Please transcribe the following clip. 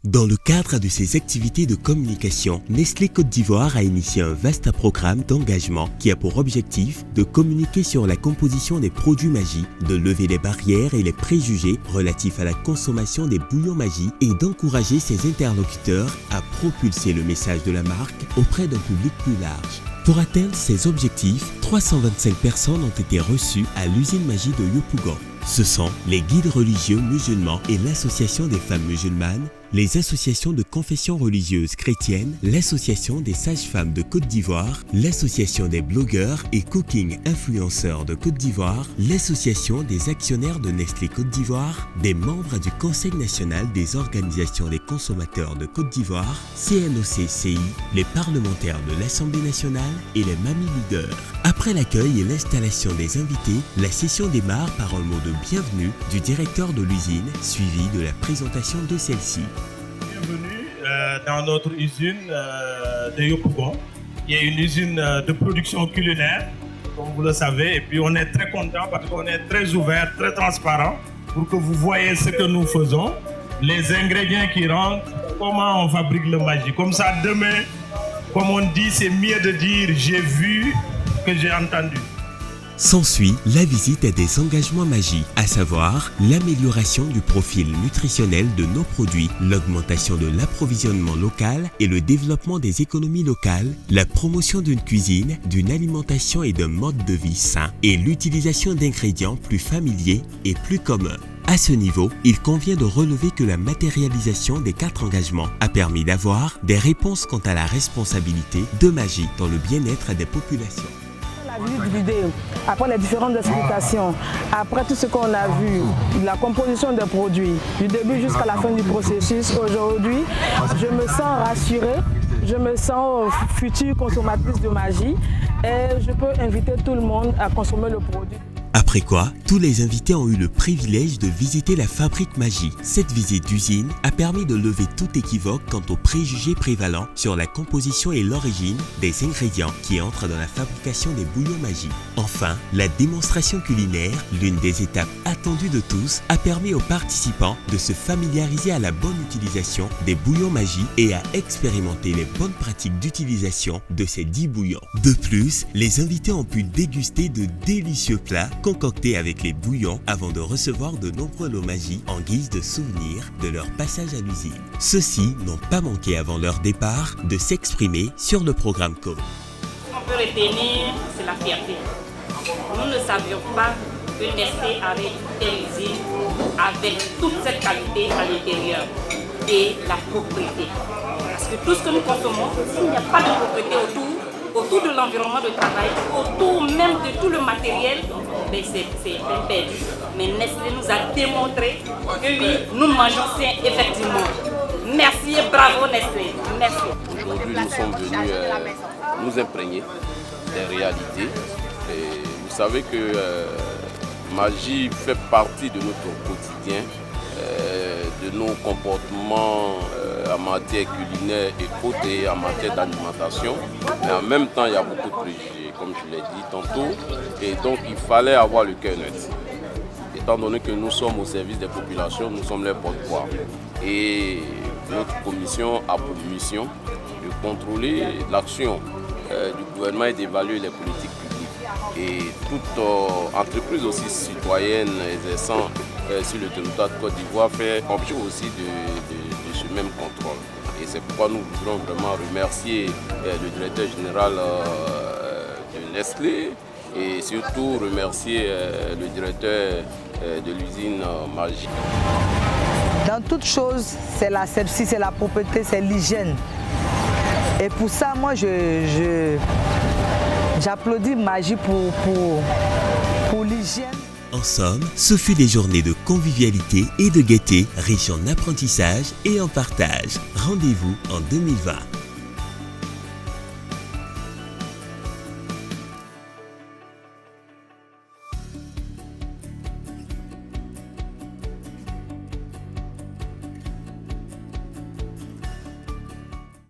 Dans le cadre de ses activités de communication, Nestlé Côte d'Ivoire a initié un vaste programme d'engagement qui a pour objectif de communiquer sur la composition des produits Maggi, de lever les barrières et les préjugés relatifs à la consommation des bouillons Maggi et d'encourager ses interlocuteurs à propulser le message de la marque auprès d'un public plus large. Pour atteindre ces objectifs, 325 personnes ont été reçues à l'usine Maggi de Yopougon. Ce sont les guides religieux musulmans et l'association des femmes musulmanes, les associations de confession religieuse chrétienne, l'association des sages-femmes de Côte d'Ivoire, l'association des blogueurs et cooking influenceurs de Côte d'Ivoire, l'association des actionnaires de Nestlé Côte d'Ivoire, des membres du Conseil national des organisations des consommateurs de Côte d'Ivoire, CNOC-CI, les parlementaires de l'Assemblée nationale et les mamies leaders. Après l'accueil et l'installation des invités, la session démarre par un mot de bienvenue du directeur de l'usine, suivi de la présentation de celle-ci. Bienvenue dans notre usine de Yopougon, qui est une usine de production culinaire, comme vous le savez. Et puis on est très content parce qu'on est très ouvert, très transparent pour que vous voyez ce que nous faisons, les ingrédients qui rentrent, comment on fabrique le Maggi. Comme ça, demain, comme on dit, c'est mieux de dire j'ai vu que j'ai entendu. S'ensuit la visite à des engagements Maggi, à savoir l'amélioration du profil nutritionnel de nos produits, l'augmentation de l'approvisionnement local et le développement des économies locales, la promotion d'une cuisine, d'une alimentation et d'un mode de vie sain et l'utilisation d'ingrédients plus familiers et plus communs. À ce niveau, il convient de relever que la matérialisation des 4 engagements a permis d'avoir des réponses quant à la responsabilité de Maggi dans le bien-être des populations. La visite vidéo, après les différentes explications, après tout ce qu'on a vu, la composition des produits, du début jusqu'à la fin du processus, aujourd'hui, je me sens rassurée, je me sens future consommatrice de Maggi et je peux inviter tout le monde à consommer le produit. Après quoi, tous les invités ont eu le privilège de visiter la fabrique Maggi. Cette visite d'usine a permis de lever tout équivoque quant aux préjugés prévalents sur la composition et l'origine des ingrédients qui entrent dans la fabrication des bouillons Maggi. Enfin, la démonstration culinaire, l'une des étapes attendues de tous, a permis aux participants de se familiariser à la bonne utilisation des bouillons Maggi et à expérimenter les bonnes pratiques d'utilisation de ces 10 bouillons. De plus, les invités ont pu déguster de délicieux plats concoctés avec les bouillons avant de recevoir de nombreux lots Maggi en guise de souvenir de leur passage à l'usine. Ceux-ci n'ont pas manqué avant leur départ de s'exprimer sur le programme Co. Ce qu'on peut retenir, c'est la fierté. Nous ne savions pas que Nestlé avait une telle usine avec toute cette qualité à l'intérieur et la propriété. Parce que tout ce que nous consommons, s'il n'y a pas de propriété autour de l'environnement de travail, autour même de tout le matériel, c'est peine perdue. Mais Nestlé nous a démontré que oui, nous mangeons sain effectivement. Merci et bravo Nestlé. Merci. Aujourd'hui, nous sommes venus nous imprégner des réalités. Et vous savez que Maggi fait partie de notre quotidien, de nos comportements en matière culinaire et autres et en matière d'alimentation. Mais en même temps, il y a beaucoup de préjugés, comme je l'ai dit tantôt. Et donc, il fallait avoir le cœur net. Étant donné que nous sommes au service des populations, nous sommes les porte-voix. Et notre commission a pour mission de contrôler l'action du gouvernement et d'évaluer les politiques publiques. Et toute entreprise aussi citoyenne exerçant sur le territoire de Côte d'Ivoire fait objet aussi de ce même contrôle. Et c'est pourquoi nous voudrons vraiment remercier le directeur général de Nestlé et surtout remercier le directeur de l'usine Maggi. Dans toute chose, c'est la sepsie, c'est la propreté, c'est l'hygiène. Et pour ça, moi, j'applaudis Maggi pour l'hygiène. En somme, ce fut des journées de convivialité et de gaieté riches en apprentissage et en partage. Rendez-vous en 2020.